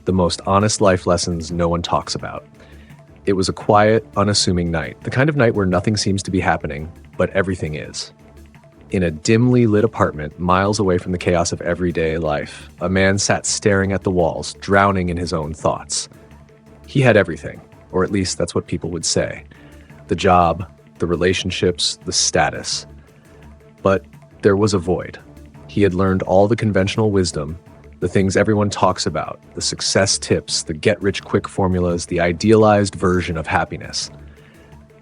the most honest life lessons no one talks about. It was a quiet, unassuming night, the kind of night where nothing seems to be happening, but everything is. In a dimly lit apartment, miles away from the chaos of everyday life, a man sat staring at the walls, drowning in his own thoughts. He had everything, or at least that's what people would say. The job, the relationships, the status. But there was a void. He had learned all the conventional wisdom, the things everyone talks about, the success tips, the get-rich-quick formulas, the idealized version of happiness.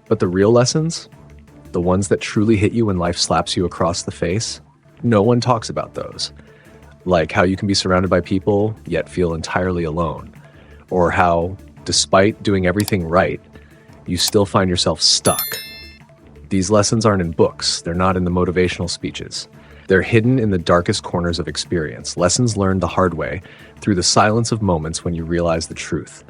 But the real lessons? The ones that truly hit you when life slaps you across the face? No one talks about those. Like how you can be surrounded by people, yet feel entirely alone. Or how, despite doing everything right, you still find yourself stuck. These lessons aren't in books, they're not in the motivational speeches. They're hidden in the darkest corners of experience, lessons learned the hard way, through the silence of moments when you realize the truth.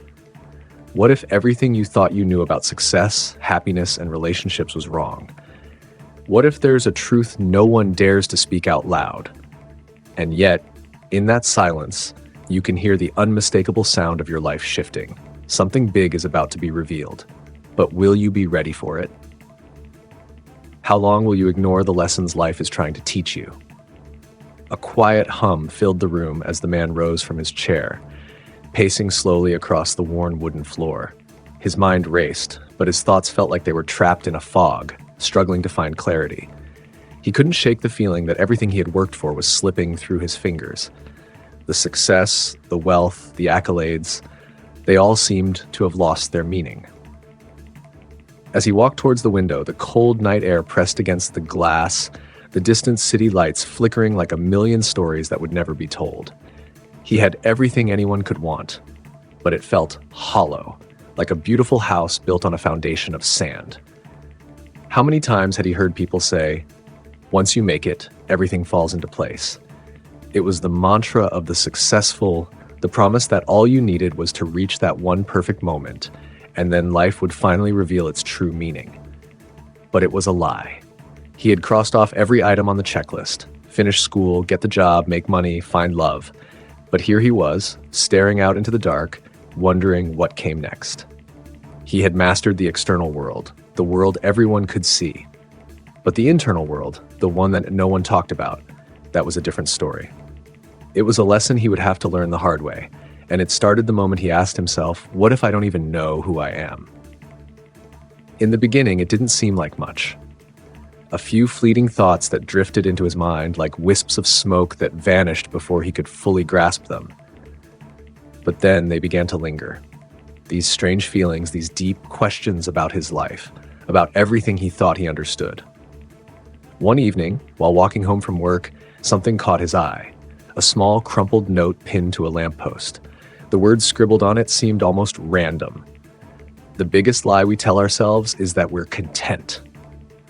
What if everything you thought you knew about success, happiness, and relationships was wrong? What if there's a truth no one dares to speak out loud? And yet, in that silence, you can hear the unmistakable sound of your life shifting. Something big is about to be revealed. But will you be ready for it? How long will you ignore the lessons life is trying to teach you? A quiet hum filled the room as the man rose from his chair, pacing slowly across the worn wooden floor. His mind raced, but his thoughts felt like they were trapped in a fog, struggling to find clarity. He couldn't shake the feeling that everything he had worked for was slipping through his fingers. The success, the wealth, the accolades, they all seemed to have lost their meaning. As he walked towards the window, the cold night air pressed against the glass, the distant city lights flickering like a million stories that would never be told. He had everything anyone could want, but it felt hollow, like a beautiful house built on a foundation of sand. How many times had he heard people say, "Once you make it, everything falls into place"? It was the mantra of the successful, the promise that all you needed was to reach that one perfect moment, and then life would finally reveal its true meaning. But it was a lie. He had crossed off every item on the checklist: finish school, get the job, make money, find love. But here he was, staring out into the dark, wondering what came next. He had mastered the external world, the world everyone could see. But the internal world, the one that no one talked about, that was a different story. It was a lesson he would have to learn the hard way, and it started the moment he asked himself, what if I don't even know who I am? In the beginning, it didn't seem like much. A few fleeting thoughts that drifted into his mind like wisps of smoke that vanished before he could fully grasp them. But then they began to linger. These strange feelings, these deep questions about his life, about everything he thought he understood. One evening, while walking home from work, something caught his eye. A small, crumpled note pinned to a lamppost. The words scribbled on it seemed almost random. The biggest lie we tell ourselves is that we're content.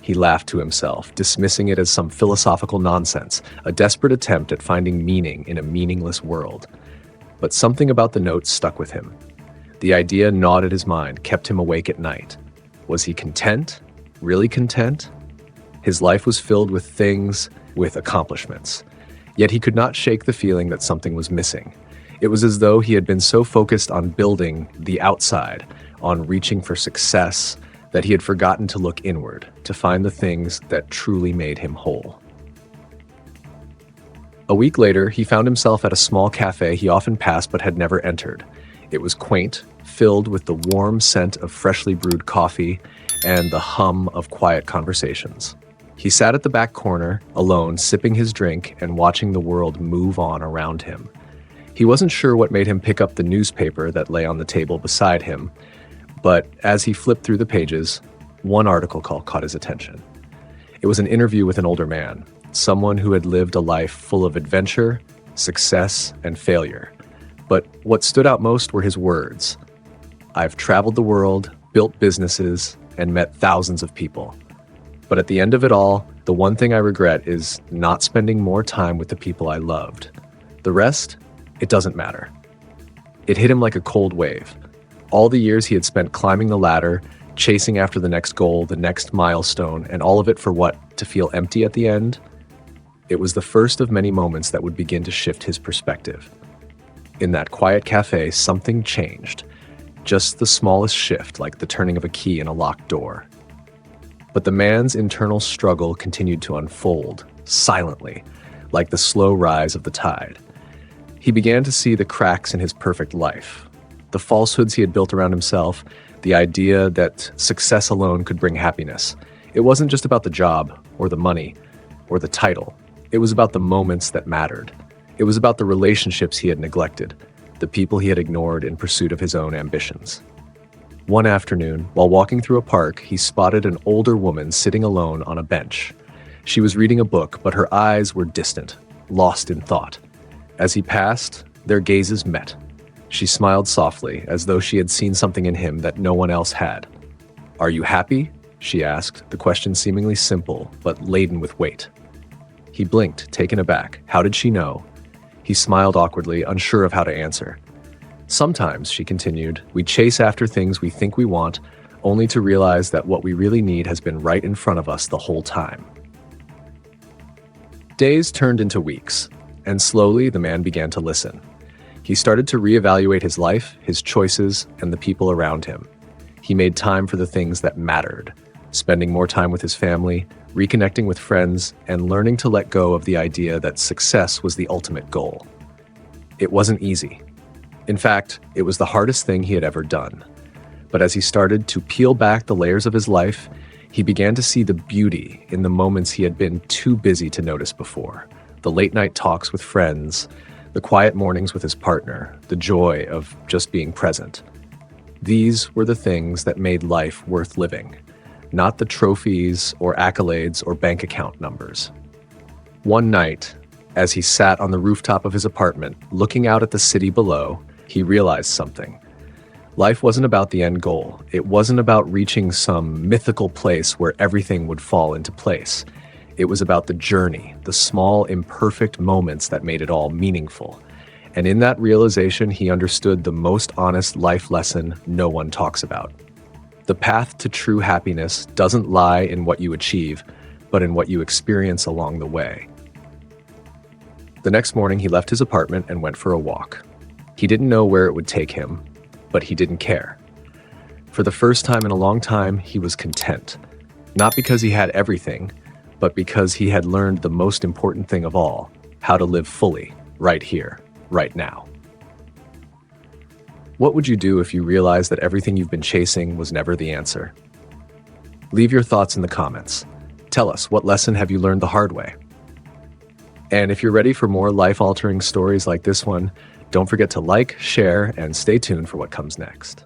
He laughed to himself, dismissing it as some philosophical nonsense, a desperate attempt at finding meaning in a meaningless world. But something about the note stuck with him. The idea gnawed at his mind, kept him awake at night. Was he content? Really content? His life was filled with things, with accomplishments. Yet he could not shake the feeling that something was missing. It was as though he had been so focused on building the outside, on reaching for success, that he had forgotten to look inward, to find the things that truly made him whole. A week later, he found himself at a small cafe he often passed but had never entered. It was quaint, filled with the warm scent of freshly brewed coffee and the hum of quiet conversations. He sat at the back corner, alone, sipping his drink and watching the world move on around him. He wasn't sure what made him pick up the newspaper that lay on the table beside him, but as he flipped through the pages, one article caught his attention. It was an interview with an older man, someone who had lived a life full of adventure, success, and failure. But what stood out most were his words. "I've traveled the world, built businesses, and met thousands of people. But at the end of it all, the one thing I regret is not spending more time with the people I loved. The rest, it doesn't matter." It hit him like a cold wave. All the years he had spent climbing the ladder, chasing after the next goal, the next milestone, and all of it for what? To feel empty at the end? It was the first of many moments that would begin to shift his perspective. In that quiet cafe, something changed. Just the smallest shift, like the turning of a key in a locked door. But the man's internal struggle continued to unfold, silently, like the slow rise of the tide. He began to see the cracks in his perfect life, the falsehoods he had built around himself, the idea that success alone could bring happiness. It wasn't just about the job, or the money, or the title. It was about the moments that mattered. It was about the relationships he had neglected, the people he had ignored in pursuit of his own ambitions. One afternoon, while walking through a park, he spotted an older woman sitting alone on a bench. She was reading a book, but her eyes were distant, lost in thought. As he passed, their gazes met. She smiled softly, as though she had seen something in him that no one else had. "Are you happy?" she asked, the question seemingly simple, but laden with weight. He blinked, taken aback. How did she know? He smiled awkwardly, unsure of how to answer. "Sometimes," she continued, "we chase after things we think we want, only to realize that what we really need has been right in front of us the whole time." Days turned into weeks, and slowly the man began to listen. He started to reevaluate his life, his choices, and the people around him. He made time for the things that mattered, spending more time with his family, reconnecting with friends, and learning to let go of the idea that success was the ultimate goal. It wasn't easy. In fact, it was the hardest thing he had ever done. But as he started to peel back the layers of his life, he began to see the beauty in the moments he had been too busy to notice before. The late-night talks with friends, the quiet mornings with his partner, the joy of just being present. These were the things that made life worth living, not the trophies or accolades or bank account numbers. One night, as he sat on the rooftop of his apartment, looking out at the city below, he realized something. Life wasn't about the end goal. It wasn't about reaching some mythical place where everything would fall into place. It was about the journey, the small, imperfect moments that made it all meaningful. And in that realization, he understood the most honest life lesson no one talks about. The path to true happiness doesn't lie in what you achieve, but in what you experience along the way. The next morning, he left his apartment and went for a walk. He didn't know where it would take him, but he didn't care. For the first time in a long time, he was content. Not because he had everything, but because he had learned the most important thing of all, how to live fully, right here, right now. What would you do if you realized that everything you've been chasing was never the answer? Leave your thoughts in the comments. Tell us, what lesson have you learned the hard way? And if you're ready for more life-altering stories like this one, don't forget to like, share, and stay tuned for what comes next.